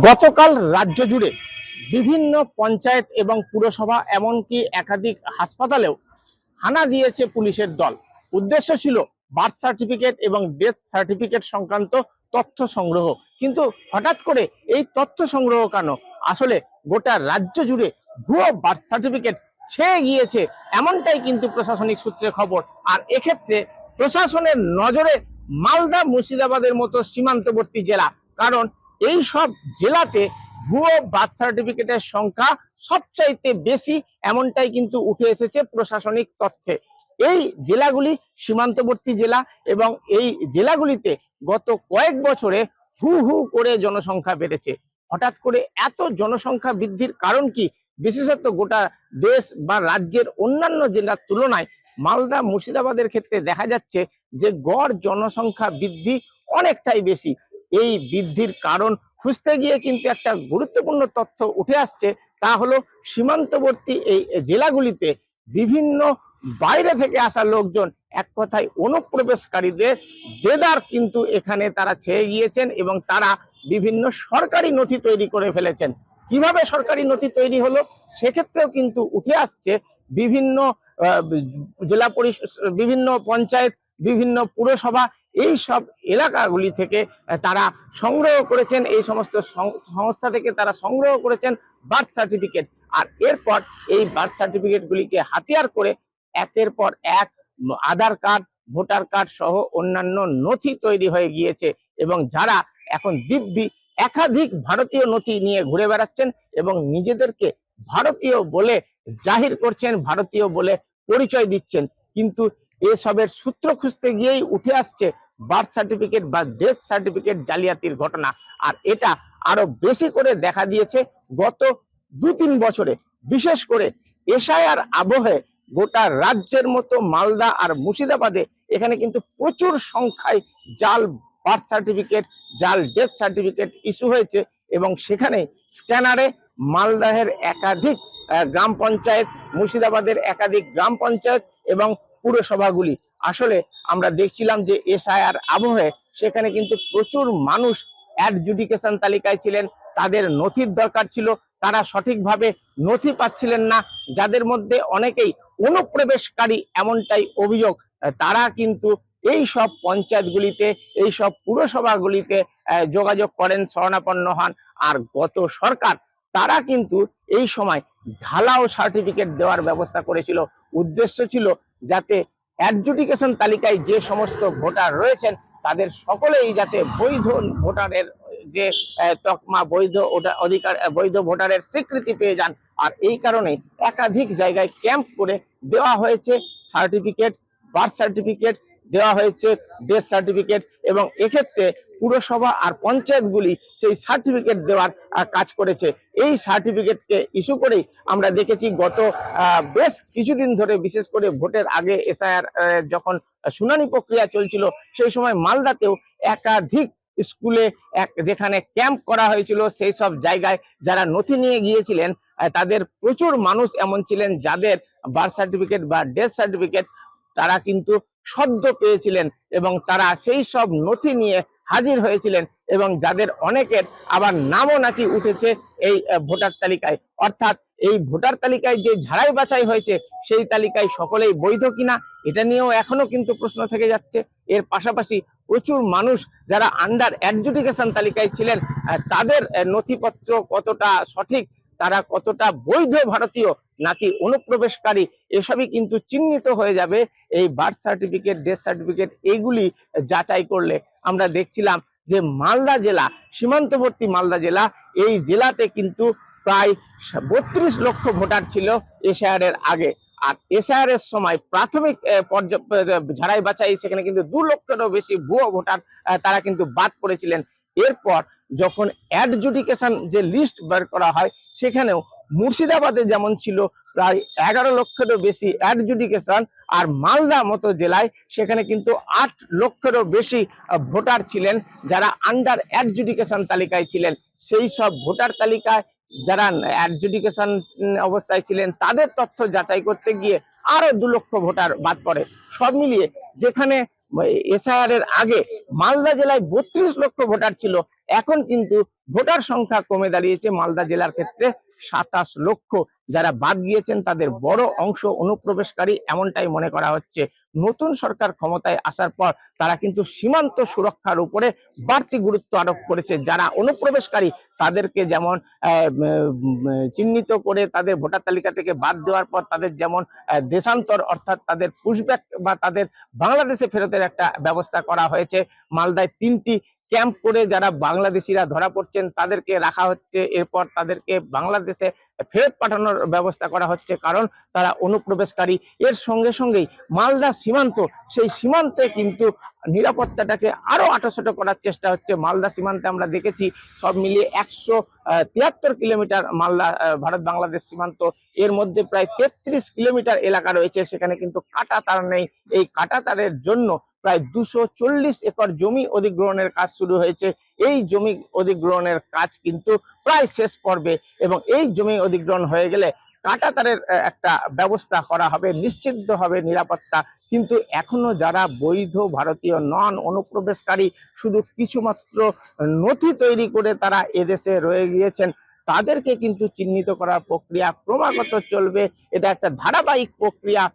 গতকাল রাজ্য জুড়ে বিভিন্ন পঞ্চায়েত এবং পুরসভা এমনকি একাধিক হাসপাতালেও হানা দিয়েছে পুলিশের দল। উদ্দেশ্য ছিল বার্থ সার্টিফিকেট এবং ডেথ সার্টিফিকেট সংক্রান্ত তথ্য সংগ্রহ। কিন্তু হঠাৎ করে এই তথ্য সংগ্রহ কেন? আসলে গোটা রাজ্য জুড়ে ভুয়ো বার্থ সার্টিফিকেট ছেয়ে গিয়েছে, এমনটাই কিন্তু প্রশাসনিক সূত্রে খবর। আর এক্ষেত্রে প্রশাসনের নজরে মালদা মুর্শিদাবাদের মতো সীমান্তবর্তী জেলা, কারণ এই সব জেলাতে ভুয়ো বার্থ সার্টিফিকেটের সংখ্যা সবচাইতে বেশি, এমনটাই কিন্তু উঠে এসেছে প্রশাসনিক তথ্যে। এই জেলাগুলি সীমান্তবর্তী জেলা এবং এই জেলাগুলিতে গত কয়েক বছরে হু হু করে জনসংখ্যা বেড়েছে। হঠাৎ করে এত জনসংখ্যা বৃদ্ধির কারণ কি? বিশেষত গোটা দেশ বা রাজ্যের অন্যান্য জেলার তুলনায় মালদা মুর্শিদাবাদের ক্ষেত্রে দেখা যাচ্ছে যে গড় জনসংখ্যা বৃদ্ধি অনেকটাই বেশি। এই বৃদ্ধির কারণ খুঁজতে গিয়ে কিন্তু একটা গুরুত্বপূর্ণ তথ্য উঠে আসছে, তা হলো সীমান্তবর্তী এই জেলাগুলিতে বিভিন্ন বাইরে থেকে আসা লোকজন, এক কথায় অনুপ্রবেশকারীদের দেদার কিন্তু এখানে তারা ছেয়ে গিয়েছেন এবং তারা বিভিন্ন সরকারি নথি তৈরি করে ফেলেছেন। কিভাবে সরকারি নথি তৈরি হলো সেক্ষেত্রেও কিন্তু উঠে আসছে বিভিন্ন জেলা পরিষদ, বিভিন্ন পঞ্চায়েত, বিভিন্ন পুরসভা, এই সব এলাকাগুলি থেকে তারা সংগ্রহ করেছেন, এই সমস্ত সংস্থা থেকে তারা সংগ্রহ করেছেন বার্থ সার্টিফিকেট। আর এরপর এই বার্থ সার্টিফিকেট গুলিকে হাতিয়ার করে একের পর এক আধার কার্ড, ভোটার কার্ড সহ অন্যান্য নথি তৈরি হয়ে গিয়েছে এবং যারা এখন দিব্যি একাধিক ভারতীয় নথি নিয়ে ঘুরে বেড়াচ্ছেন এবং নিজেদেরকে ভারতীয় বলে জাহির করছেন, ভারতীয় বলে পরিচয় দিচ্ছেন। কিন্তু এসবের সূত্র খুঁজতে গিয়েই উঠে আসছে বার্থ সার্টিফিকেট বা ডেথ সার্টিফিকেট জালিয়াতির ঘটনা। আর এটা আরো বেশি করে দেখা দিয়েছে গত 2-3 বছরে। বিশেষ করে এসআইআর আবহে গোটা রাজ্যের মতো মালদা আর মুর্শিদাবাদে এখানে কিন্তু প্রচুর সংখ্যায় জাল বার্থ সার্টিফিকেট, জাল ডেথ সার্টিফিকেট ইস্যু হয়েছে এবং সেখানে স্ক্যানারে মালদাহের একাধিক গ্রাম পঞ্চায়েত, মুর্শিদাবাদের একাধিক গ্রাম পঞ্চায়েত এবং পুরসভাগুলি, আসলে আমরা দেখছিলাম যে এসআইআর আবহে সেখানে কিন্তু প্রচুর মানুষ অ্যাডজুডিকেশন তালিকায় ছিলেন, তাদের নথির দরকার ছিল, তারা সঠিকভাবে নথি পাচ্ছিলেন না, যাদের মধ্যে অনেকেই অনুপ্রবেশকারী এমনটাই অভিযোগ। তারা কিন্তু এই সব পঞ্চায়েতগুলিতে, এই সব পুরসভাগুলিতে যোগাযোগ করেন, শরণাপন্ন হন। আর গত সরকার তারা কিন্তু এই সময় ঢালাও সার্টিফিকেট দেওয়ার ব্যবস্থা করেছিল। উদ্দেশ্য ছিল যাতে অ্যাডজুডিকেশন তালিকায় যে সমস্ত ভোটার রয়েছেন তাদের সকলেই যাতে বৈধ ভোটারের যে তকমা, বৈধ অধিকার, বৈধ ভোটারের স্বীকৃতি পেয়ে যান। আর এই কারণে একাধিক জায়গায় ক্যাম্প করে দেওয়া হয়েছে সার্টিফিকেট, বার্থ সার্টিফিকেট দেওয়া হয়েছে, ডেথ সার্টিফিকেট, এবং এক্ষেত্রে পুরসভা আর পঞ্চায়েতগুলি সেই সার্টিফিকেট দেওয়ার কাজ করেছে। এই সার্টিফিকেটকে ইস্যু করেই আমরা দেখেছি গত বেশ কিছুদিন ধরে, বিশেষ করে ভোটের আগে এসআইআর যখন শুনানি প্রক্রিয়া চলছিল সেই সময় মালদাতেও একাধিক স্কুলে যেখানে ক্যাম্প করা হয়েছিল সেই সব জায়গায় যারা নথি নিয়ে গিয়েছিলেন তাদের প্রচুর মানুষ এমন ছিলেন যাদের বার্থ সার্টিফিকেট বা ডেথ সার্টিফিকেট তারা কিন্তু সদ্য পেয়েছিলেন এবং তারা সেই সব নথি নিয়ে হাজির হয়েছিলেন এবং যাদের অনেকের আবার নামও নাকি উঠেছে এই ভোটার তালিকায়। অর্থাৎ এই ভোটার তালিকায় যে ঝাড়াই বাছাই হয়েছে সেই তালিকায় সকলেই বৈধ কিনা এটা নিয়েও এখনো কিন্তু প্রশ্ন থেকে যাচ্ছে। এর পাশাপাশি প্রচুর মানুষ যারা আন্ডার অ্যাডজুডিকেশন তালিকায় ছিলেন তাদের নথিপত্র কতটা সঠিক, তারা কতটা বৈধ ভারতীয় নাকি অনুপ্রবেশকারী, এসবই কিন্তু চিহ্নিত হয়ে যাবে এই বার্থ সার্টিফিকেট, ডেথ সার্টিফিকেট এইগুলি যাচাই করলে। আমরা দেখছিলাম যে মালদা জেলা, সীমান্তবর্তী মালদা জেলা, এই জেলাতে কিন্তু প্রায় 32 লক্ষ ভোটার ছিল এসআইআর এর আগে। আর এসআইআর এর সময় প্রাথমিক ঝাড়াই বাছাই সেখানে কিন্তু 2 লক্ষেরও বেশি ভুয়ো ভোটার তারা কিন্তু বাদ পড়েছিলেন। এরপর যখন অ্যাডজুডিকেশন যে লিস্ট বের করা হয় সেখানেও মুর্শিদাবাদে যেমন ছিল প্রায় 11 লক্ষেরও বেশি অ্যাডজুডিকেশন, আর মালদা মতো জেলায় সেখানে কিন্তু 8 লক্ষেরও বেশি ভোটার ছিলেন যারা আন্ডার অ্যাডজুডিকেশন তালিকায় ছিলেন। সেই সব ভোটার তালিকায় যারা অ্যাডজুডিকেশন অবস্থায় ছিলেন তাদের তথ্য যাচাই করতে গিয়ে আরো 2 লক্ষ ভোটার বাদ পড়ে। সব মিলিয়ে যেখানে এসআইআর এর আগে মালদা জেলায় 32 লক্ষ ভোটার ছিল, এখন কিন্তু ভোটার সংখ্যা কমে দাঁড়িয়েছে মালদা জেলার ক্ষেত্রে 27 লক্ষ। যারা বাদ গিয়েছেন তাদের বড় অংশ অনুপ্রবেশকারী এমনটাই মনে করা হচ্ছে। নতুন সরকার ক্ষমতায় আসার পর তারা কিন্তু সীমান্ত সুরক্ষার উপরে বাড়তি গুরুত্ব আরোপ করেছে। যারা অনুপ্রবেশকারী তাদেরকে যেমন চিহ্নিত করে তাদের ভোটার তালিকা থেকে বাদ দেওয়ার পর তাদের যেমন দেশান্তর অর্থাৎ তাদের পুশব্যাক বা তাদের বাংলাদেশে ফেরতের একটা ব্যবস্থা করা হয়েছে। মালদায় 3টি ক্যাম্প করে যারা বাংলাদেশিরা ধরা পড়ছেন তাদেরকে রাখা হচ্ছে, এরপর তাদেরকে বাংলাদেশে ফেরত পাঠানোর ব্যবস্থা করা হচ্ছে, কারণ তারা অনুপ্রবেশকারী। এর সঙ্গে সঙ্গেই মালদা সীমান্ত, সেই সীমান্তে কিন্তু নিরাপত্তাটাকে আরো আঁটোসাঁটো করার চেষ্টা হচ্ছে। মালদা সীমান্তে আমরা দেখেছি সব মিলিয়ে 173 কিলোমিটার মালদা ভারত বাংলাদেশ সীমান্ত, এর মধ্যে প্রায় 33 কিলোমিটার এলাকা রয়েছে, সেখানে কিন্তু কাঁটা তার নেই। এই কাঁটা তারের জন্য প্রায় 240 একর জমি অধিগ্রহণের কাজ শুরু হয়েছে। এই জমি অধিগ্রহণের কাজ কিন্তু প্রায় শেষ পর্বে, এবং এই জমি অধিগ্রহণ হয়ে গেলে কাঁটাতারের একটা ব্যবস্থা করা হবে, নিশ্চিত হবে নিরাপত্তা। কিন্তু এখনো যারা বৈধ ভারতীয় নন, অনুপ্রবেশকারী, শুধু কিছুমাত্র নথি তৈরি করে তারা এদেশে রয়ে গিয়েছেন, তাদেরকে কিন্তু চিহ্নিত করার প্রক্রিয়া ক্রমাগত চলবে। এটা একটা ধারাবাহিক প্রক্রিয়া।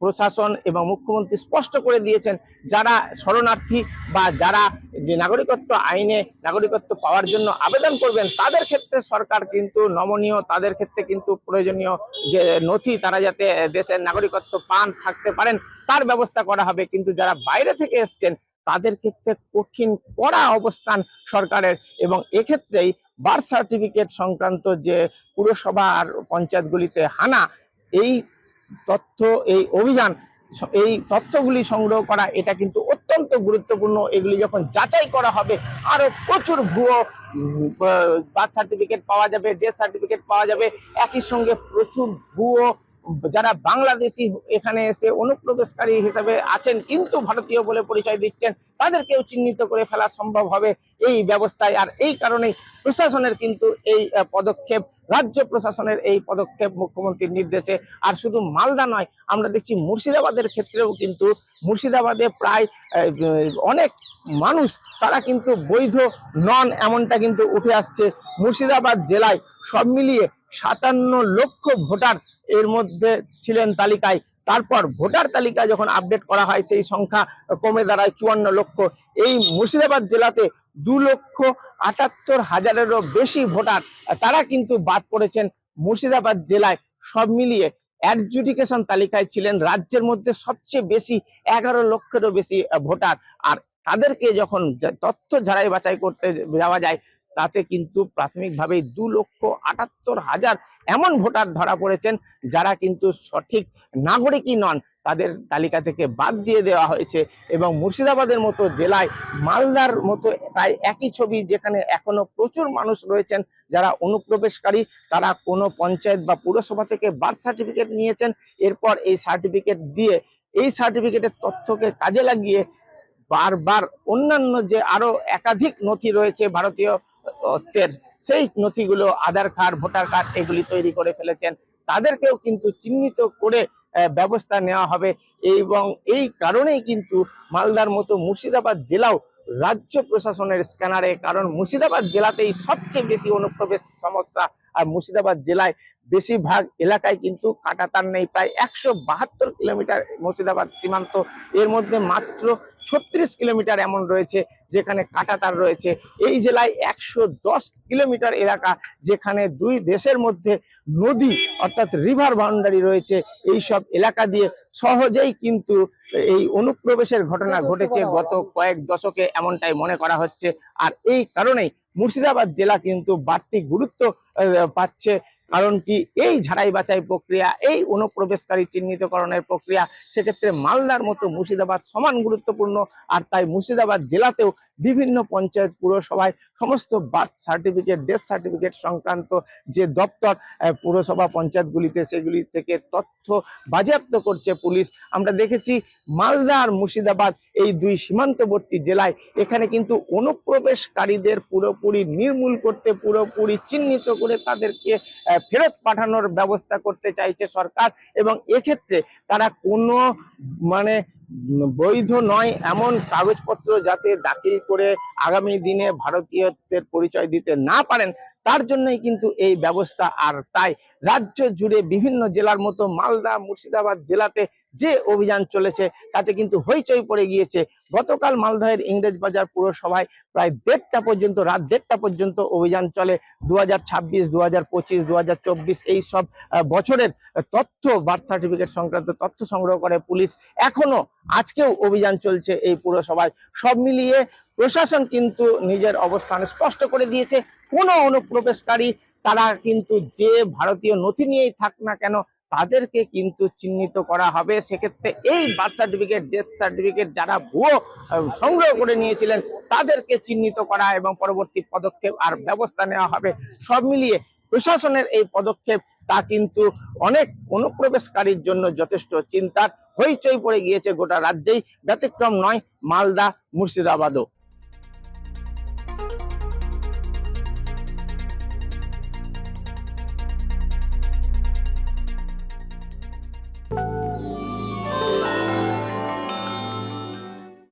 প্রশাসন এবং মুখ্যমন্ত্রী স্পষ্ট করে দিয়েছেন, যারা শরণার্থী বা যারা যে নাগরিকত্ব আইনে নাগরিকত্ব পাওয়ার জন্য আবেদন করবেন তাদের ক্ষেত্রে সরকার কিন্তু নমনীয়, তাদের ক্ষেত্রে কিন্তু প্রয়োজনীয় যে নথি তারা যাতে দেশের নাগরিকত্ব পান, থাকতে পারেন, তার ব্যবস্থা করা হবে। কিন্তু যারা বাইরে থেকে এসছেন তাদের ক্ষেত্রে কঠিন কড়া অবস্থান সরকারের, এবং এক্ষেত্রেই বার্থ সার্টিফিকেট সংক্রান্ত যে পুরসভা আর পঞ্চায়েতগুলিতে হানা, এই তথ্য, এই অভিযান, এই তথ্যগুলি সংগ্রহ করা, এটা কিন্তু অত্যন্ত গুরুত্বপূর্ণ। এগুলি যখন যাচাই করা হবে আরো প্রচুর ভুয়ো বার্থ সার্টিফিকেট পাওয়া যাবে, ডেথ সার্টিফিকেট পাওয়া যাবে, একই সঙ্গে প্রচুর ভুয়ো যারা বাংলাদেশি এখানে এসে অনুপ্রবেশকারী হিসেবে আছেন কিন্তু ভারতীয় বলে পরিচয় দিচ্ছেন, তাদেরকেও চিহ্নিত করে ফেলা সম্ভব হবে এই ব্যবস্থায়। আর এই কারণেই প্রশাসনের কিন্তু এই পদক্ষেপ, রাজ্য প্রশাসনের এই পদক্ষেপ মুখ্যমন্ত্রীর নির্দেশে। আর শুধু মালদা নয়, আমরা দেখছি মুর্শিদাবাদের ক্ষেত্রেও কিন্তু মুর্শিদাবাদে প্রায় অনেক মানুষ তারা কিন্তু বৈধ নন, এমনটা কিন্তু উঠে আসছে। মুর্শিদাবাদ জেলায় সব মিলিয়ে 57 লক্ষ ভোটার এর মধ্যে ছিলেন তালিকায়। তারপর ভোটার তালিকা যখন আপডেট করা হয় সেই সংখ্যা কমে দাঁড়ায় 54 লক্ষ। এই মুর্শিদাবাদ জেলাতে 2,78,000-এরও বেশি ভোটার তারা কিন্তু বাদ পড়েছেন। মুর্শিদাবাদ জেলায় সব মিলিয়ে অ্যাডজুডিকেশন তালিকায় ছিলেন রাজ্যের মধ্যে সবচেয়ে বেশি 11 লক্ষেরও বেশি ভোটার। আর তাদেরকে যখন তথ্য ঝাড়াই বাছাই করতে যাওয়া যায়, তাতে কিন্তু প্রাথমিকভাবেই 2,78,000 এমন ভোটার ধরা পড়েছেন যারা কিন্তু সঠিক নাগরিকই নন, তাদের তালিকা থেকে বাদ দিয়ে দেওয়া হয়েছে। এবং মুর্শিদাবাদের মতো জেলায় মালদার মতো প্রায় একই ছবি, যেখানে এখনো প্রচুর মানুষ রয়েছেন যারা অনুপ্রবেশকারী, তারা কোনো পঞ্চায়েত বা পুরসভা থেকে বার্থ সার্টিফিকেট নিয়েছেন, এরপর এই সার্টিফিকেট দিয়ে এই সার্টিফিকেটের তথ্যকে কাজে লাগিয়ে বারবার অন্যান্য যে আরো একাধিক নথি রয়েছে ভারতীয় সেই নথিগুলো, আধার কার্ড, ভোটার কার্ড, এগুলি তৈরি করে ফেলেছেন। তাদেরকেও কিন্তু চিহ্নিত করে ব্যবস্থা নেওয়া হবে। এবং এই কারণেই কিন্তু মালদার মতো মুর্শিদাবাদ জেলাও রাজ্য প্রশাসনের স্ক্যানারে, কারণ মুর্শিদাবাদ জেলাতেই সবচেয়ে বেশি অনুপ্রবেশ সমস্যা। আর মুর্শিদাবাদ জেলায় বেশিরভাগ এলাকায় কিন্তু কাঁটাতার নেই। প্রায় 172 কিলোমিটার মুর্শিদাবাদ সীমান্ত, এর মধ্যে মাত্র 36 কিলোমিটার এমন রয়েছে যেখানে কাঁটাতার রয়েছে। এই জেলায় 110 কিলোমিটার এলাকা যেখানে দুই দেশের মধ্যে নদী অর্থাৎ রিভার বাউন্ডারি রয়েছে। এই সব এলাকা দিয়ে সহজেই কিন্তু এই অনুপ্রবেশের ঘটনা ঘটেছে গত কয়েক দশকে, এমনটাই মনে করা হচ্ছে। আর এই কারণেই মুর্শিদাবাদ জেলা কিন্তু বাড়তি গুরুত্ব পাচ্ছে। কারণ কি, এই ঝাড়াই বাছাই প্রক্রিয়া, এই অনুপ্রবেশকারী চিহ্নিতকরণের প্রক্রিয়া, সেক্ষেত্রে মালদার মতো মুর্শিদাবাদ সমান গুরুত্বপূর্ণ। আর তাই মুর্শিদাবাদ জেলাতেও বিভিন্ন পঞ্চায়েত, পুরসভায় সমস্ত বার্থ সার্টিফিকেট, ডেথ সার্টিফিকেট সংক্রান্ত যে দপ্তর পুরসভা পঞ্চায়েতগুলিতে, সেগুলি থেকে তথ্য বাজেয়াপ্ত করছে পুলিশ। আমরা দেখেছি মালদা আর মুর্শিদাবাদ এই দুই সীমান্তবর্তী জেলায়, এখানে কিন্তু অনুপ্রবেশকারীদের পুরোপুরি নির্মূল করতে, পুরোপুরি চিহ্নিত করে তাদেরকে ফেরত পাঠানোর ব্যবস্থা করতে চাইছে সরকার। এবং এক্ষেত্রে তারা কোনো বৈধ নয় এমন কাগজপত্র যাতে দাখিল করে আগামী দিনে ভারতীয়ত্বের পরিচয় দিতে না পারেন, তার জন্যই কিন্তু এই ব্যবস্থা। আর তাই রাজ্য জুড়ে বিভিন্ন জেলার মতো মালদা মুর্শিদাবাদ জেলাতে যে অভিযান চলেছে তাতে কিন্তু হইচই পড়ে গিয়েছে। গতকাল মালদহের ইংরেজবাজার পুরসভায় প্রায় রাত 1:30 পর্যন্ত অভিযান চলে। 2026, 2025, 2024 এই সব বছরের তথ্য, বার্থ সার্টিফিকেট সংক্রান্ত তথ্য সংগ্রহ করে পুলিশ। এখনো আজকেও অভিযান চলছে এই পুরসভায়। সব মিলিয়ে প্রশাসন কিন্তু নিজের অবস্থান স্পষ্ট করে দিয়েছে। কোনো অনুপ্রবেশকারী তারা কিন্তু যে ভারতীয় নথি নিয়েই থাক না কেন তাদেরকে কিন্তু চিহ্নিত করা হবে। সেক্ষেত্রে এই বার্থ সার্টিফিকেট, ডেথ সার্টিফিকেট যারা ভুয়ো সংগ্রহ করে নিয়েছিলেন তাদেরকে চিহ্নিত করা এবং পরবর্তী পদক্ষেপ আর ব্যবস্থা নেওয়া হবে। সব মিলিয়ে প্রশাসনের এই পদক্ষেপ তা কিন্তু অনেক অনুপ্রবেশকারীর জন্য যথেষ্ট চিন্তার। হইচই পড়ে গিয়েছে গোটা রাজ্যেই, ব্যতিক্রম নয় মালদা মুর্শিদাবাদও।